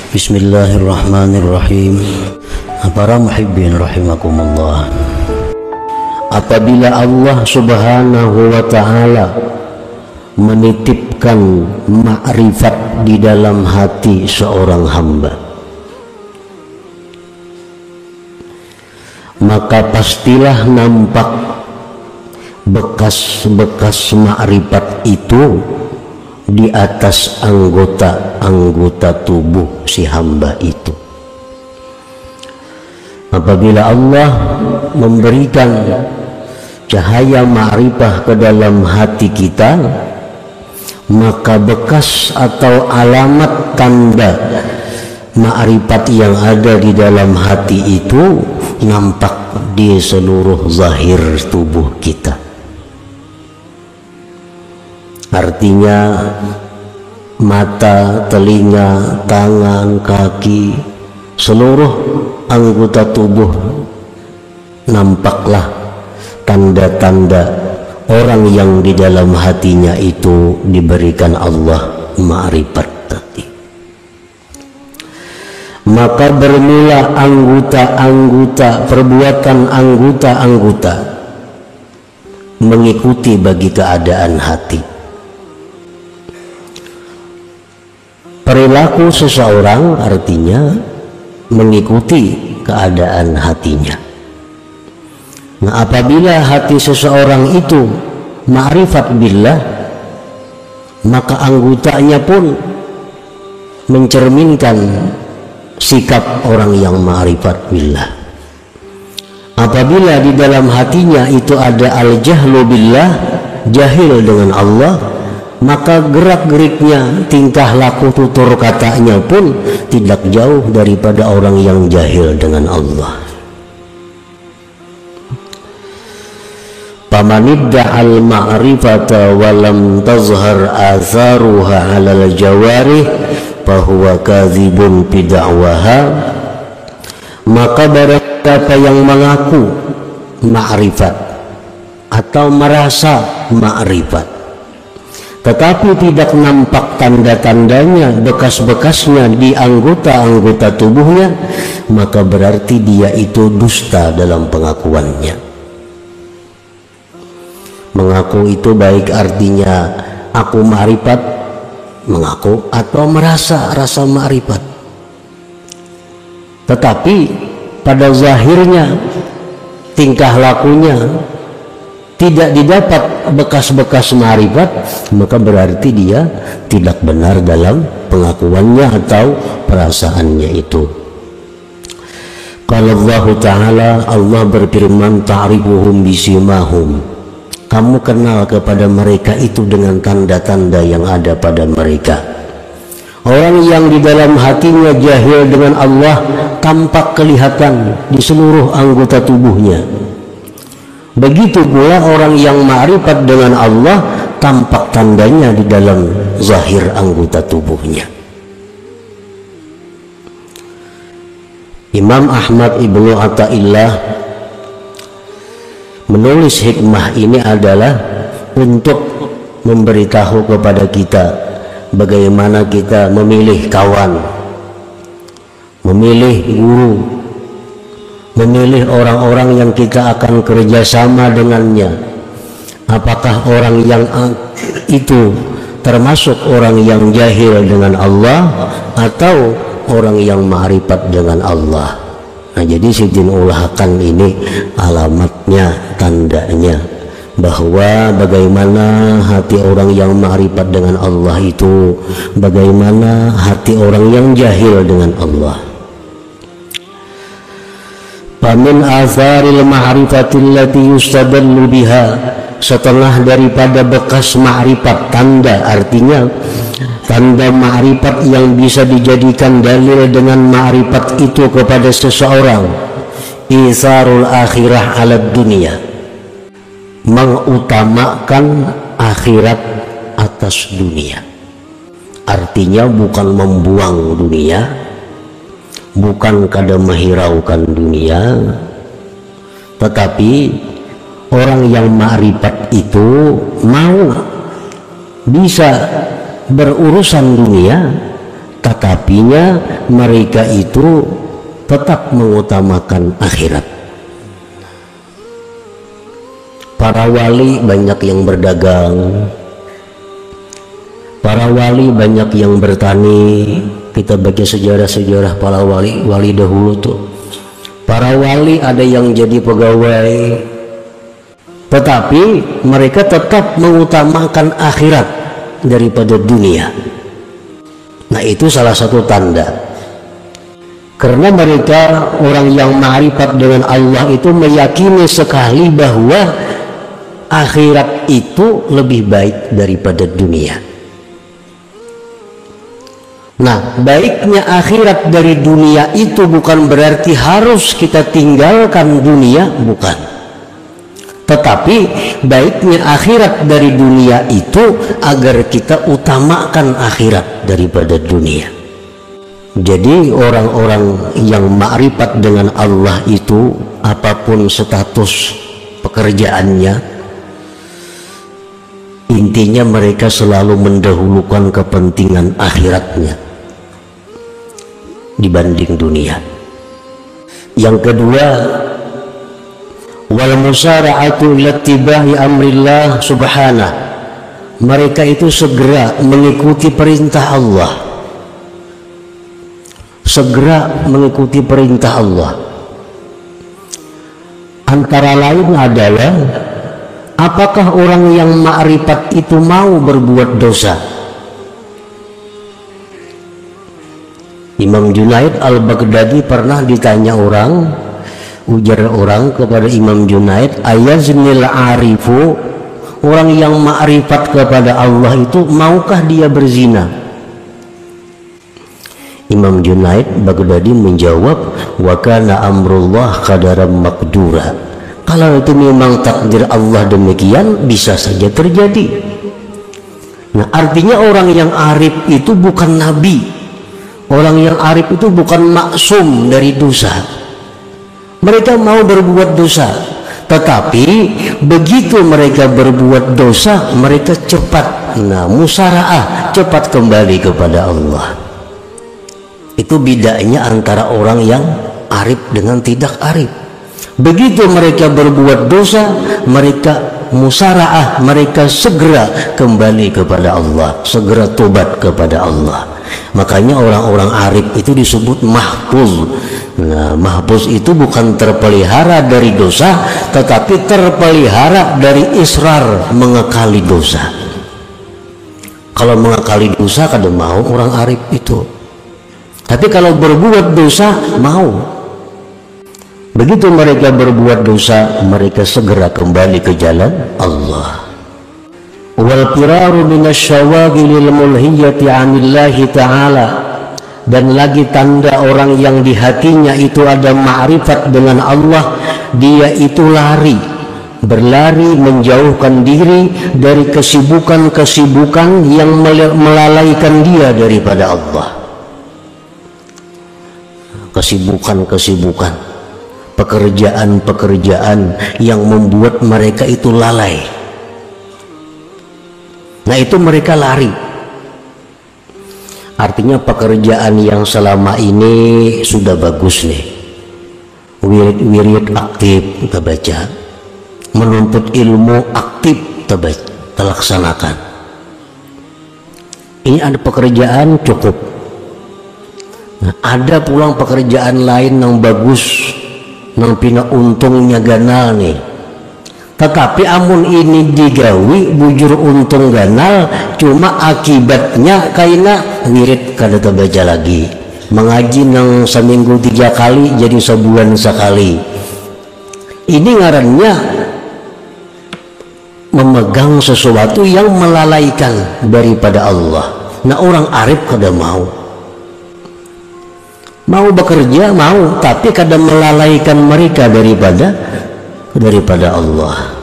Bismillahirrahmanirrahim. Para muhibbin rahimakumullah, apabila Allah subhanahu wa ta'ala menitipkan ma'rifat di dalam hati seorang hamba, maka pastilah nampak bekas-bekas ma'rifat itu di atas anggota-anggota tubuh si hamba itu. Apabila Allah memberikan cahaya ma'rifah ke dalam hati kita, maka bekas atau alamat tanda ma'rifat yang ada di dalam hati itu nampak di seluruh zahir tubuh kita. Artinya mata, telinga, tangan, kaki, seluruh anggota tubuh nampaklah tanda-tanda orang yang di dalam hatinya itu diberikan Allah ma'rifat tadi. Maka bermula perbuatan anggota mengikuti bagi keadaan hati. Perilaku seseorang artinya mengikuti keadaan hatinya. Nah, apabila hati seseorang itu ma'rifat billah, maka anggotanya pun mencerminkan sikap orang yang ma'rifat billah. Apabila di dalam hatinya itu ada al-jahlu billah, jahil dengan Allah, maka gerak-geriknya, tingkah laku, tutur katanya pun tidak jauh daripada orang yang jahil dengan Allah. Famanidda'al ma'rifata walam tazhar atharuha 'alal jawarih fahuwa kadzibun fi da'waha. Maka barang siapa yang mengaku ma'rifat atau merasa ma'rifat tetapi tidak nampak tanda-tandanya, bekas-bekasnya di anggota-anggota tubuhnya, maka berarti dia itu dusta dalam pengakuannya. Mengaku itu baik artinya aku ma'rifat, mengaku, atau merasa rasa ma'rifat, tetapi pada zahirnya, tingkah lakunya tidak didapat bekas-bekas ma'rifat, maka berarti dia tidak benar dalam pengakuannya atau perasaannya itu. Kalau Allah Ta'ala, Allah berfirman, ta'rifuhum bisimahum, kamu kenal kepada mereka itu dengan tanda-tanda yang ada pada mereka. Orang yang di dalam hatinya jahil dengan Allah tampak kelihatan di seluruh anggota tubuhnya. Begitu pula orang yang ma'rifat dengan Allah tampak tandanya di dalam zahir anggota tubuhnya. Imam Ahmad Ibnu Athaillah menulis hikmah ini adalah untuk memberitahu kepada kita bagaimana kita memilih kawan, memilih guru, memilih orang-orang yang kita akan kerjasama dengannya. Apakah orang yang itu termasuk orang yang jahil dengan Allah atau orang yang ma'rifat dengan Allah? Nah, jadi Sidin ulahkan ini alamatnya, tandanya, bahwa bagaimana hati orang yang ma'rifat dengan Allah itu, bagaimana hati orang yang jahil dengan Allah. Famin azaril ma'rifatil lati yustadallu biha, setelah daripada bekas ma'rifat, tanda, artinya tanda ma'rifat yang bisa dijadikan dalil dengan ma'rifat itu kepada seseorang, isarul akhirah ala dunia, mengutamakan akhirat atas dunia. Artinya bukan membuang dunia, bukan kada menghiraukan dunia, tetapi orang yang ma'rifat itu mau bisa berurusan dunia tetapinya mereka itu tetap mengutamakan akhirat. Para wali banyak yang berdagang, para wali banyak yang bertani. Kita baca sejarah-sejarah para wali dahulu tuh, para wali ada yang jadi pegawai, tetapi mereka tetap mengutamakan akhirat daripada dunia. Nah, itu salah satu tanda, karena mereka orang yang ma'rifat dengan Allah itu meyakini sekali bahwa akhirat itu lebih baik daripada dunia. Nah, baiknya akhirat dari dunia itu bukan berarti harus kita tinggalkan dunia, bukan. Tetapi baiknya akhirat dari dunia itu agar kita utamakan akhirat daripada dunia. Jadi orang-orang yang ma'rifat dengan Allah itu, apapun status pekerjaannya, intinya mereka selalu mendahulukan kepentingan akhiratnya dibanding dunia. Yang kedua, wal musara'atu ila ittiba'i amrillah subhanahu, mereka itu segera mengikuti perintah Allah, segera mengikuti perintah Allah. Antara lain adalah, apakah orang yang ma'rifat itu mau berbuat dosa? Imam Junaid al-Baghdadi pernah ditanya orang, ujar orang kepada Imam Junaid, ayaznil arifu, orang yang ma'rifat kepada Allah itu maukah dia berzina? Imam Junaid Baghdadi menjawab, wa kana amrullah qadaran maqdura, kalau itu memang takdir Allah demikian, bisa saja terjadi. Nah, artinya orang yang arif itu bukan nabi, orang yang arif itu bukan maksum dari dosa. Mereka mau berbuat dosa, tetapi begitu mereka berbuat dosa, mereka cepat, musara'ah, cepat kembali kepada Allah. Itu bedanya antara orang yang arif dengan tidak arif. Begitu mereka berbuat dosa, mereka musara'ah, mereka segera kembali kepada Allah, segera tobat kepada Allah. Makanya orang-orang arif itu disebut mahfuz. Nah, mahfuz itu bukan terpelihara dari dosa, tetapi terpelihara dari israr, mengekali dosa. Kalau mengekali dosa kada mau orang arif itu, tapi kalau berbuat dosa mau. Begitu mereka berbuat dosa, mereka segera kembali ke jalan Allah. Wal firaru minasyawagilil mulhiyati 'anillahi ta'ala, dan lagi tanda orang yang di hatinya itu ada ma'rifat dengan Allah, dia itu lari, berlari menjauhkan diri dari kesibukan-kesibukan yang melalaikan dia daripada Allah. Kesibukan-kesibukan, pekerjaan-pekerjaan yang membuat mereka itu lalai. Nah, itu mereka lari. Artinya pekerjaan yang selama ini sudah bagus nih, wirid-wirid aktif kita baca, menuntut ilmu aktif kita laksanakan. Ini ada pekerjaan cukup. Nah, ada pulang pekerjaan lain yang bagus, yang pina untungnya ganal nih. Tetapi amun ini digawi bujur untung ganal, cuma akibatnya kaina wirid kada terbaca lagi, mengaji nang seminggu 3 kali jadi sebulan sekali. Ini ngarannya memegang sesuatu yang melalaikan daripada Allah. Nah, orang arif kada mau bekerja, mau, tapi kadang melalaikan mereka daripada Allah.